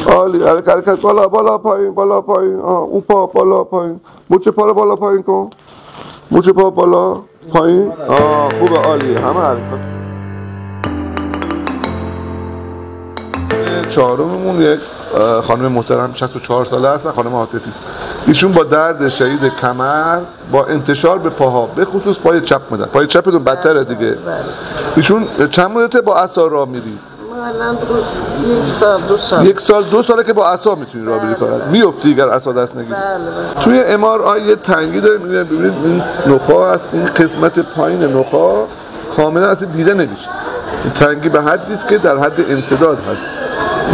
عالی. حرکت بالا بالا پایین بالا پایین. اون پا بالا پایین. مچ پا رو بالا پایین کن. مچ پا بالا پایین. خوبه، عالی. همه حرکات. چهارممون یک خانم محترم 64 ساله هستن، خانم عاطفی. ایشون با درد شدید کمر با انتشار به پاها، به خصوص پای چپ مدن. پای چپتون بدتره دیگه. ایشون چند مدته با عصا راه میرید؟ الان 1 سال 2 ساله که با عصا میتونید راه بری فقط. میافتی اگر عصا دست نگیری. توی MRI یه تنگی داره، ببینید این نخاع است، این قسمت پایین نخاع کاملا اصلا دیده نمیشه. تنگی به حدی است که در حد انسداد هست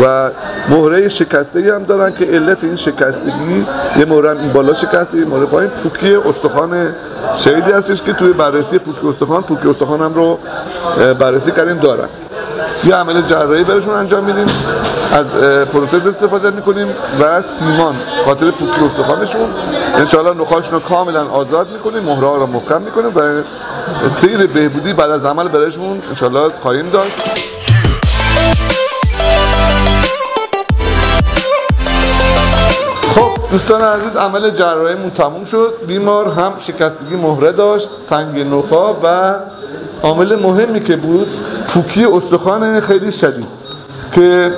و مهره شکستگی هم دارن که علت این شکستگی یه مهره این بالا شکسته، یه مهره پایین پوکی استخوان شهیدی هستش که توی بررسی پوکی استخوان هم رو بررسی کردیم دارن. یه عمل جراحی براشون انجام میدیم، از پروتز استفاده میکنیم و سیمان خاطر پوکی استخوانشون. انشاءالله نخاعشون رو کاملا آزاد میکنیم، مهره ها رو محکم میکنیم و سیر بهبودی بعد از عمل براشون انشاءالله خواهیم داشت. خب دوستان عزیز، عمل جراحیمون تموم شد. بیمار هم شکستگی مهره داشت، تنگی نخاع و عامل مهمی که بود پوکی استخوان خیلی شدید که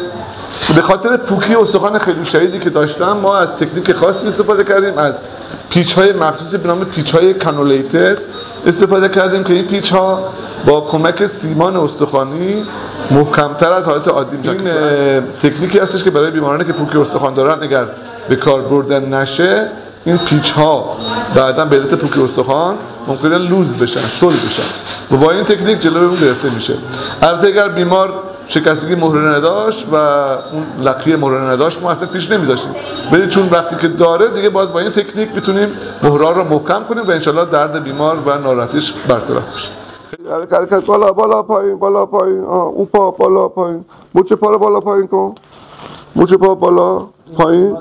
به خاطر پوکی استخوان خیلی شدیدی که داشتم ما از تکنیک خاصی استفاده کردیم، از پیچ های مخصوصی به نام پیچ های کانولیتد استفاده کردیم که این پیچ ها با کمک سیمان استخوانی محکمتر از حالت عادی میشن. این تکنیکی هستش که برای بیمارانی که پوکی استخوان دارن اگر به کار بردن نشه این پیچ ها بعدا به علت پوکی استخوان ممکنه لوز بشن، شل بشن و با این تکنیک جلوی اون گرفته میشه. البته اگر بیمار شکستگی مهره نداشت و اون لقی مهره نداشت ما اصلا پیش نمی‌داشتیم، ولی چون وقتی که داره دیگه باید با این تکنیک بتونیم مهره رو محکم کنیم و انشالله درد بیمار و ناراحتیش برطرف بشه. حرکت بالا بالا پایین بالا پایین. اون پا بالا پایین. مچ پا رو بالا پایین کن. مچ پا بالا پایین.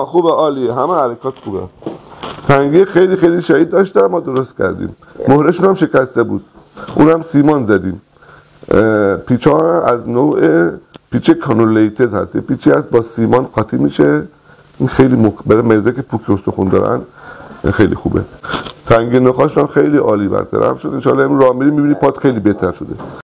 خوبه، عالیه. همه حرکات خوبه. تنگی خیلی خیلی شدید داشتم، ما درست کردیم. مهرهشون هم شکسته بود، اونم سیمان زدیم. پیچ ها از نوع پیچ کانولیتد هست، یه پیچی هست با سیمان قاطی میشه. این خیلی برای مریضایی که پوکی استخوان دارن خیلی خوبه. تنگی نخاعشون خیلی عالی برطرف شد. ان شاء الله امروز راه میریم میبینی پات خیلی بهتر شده.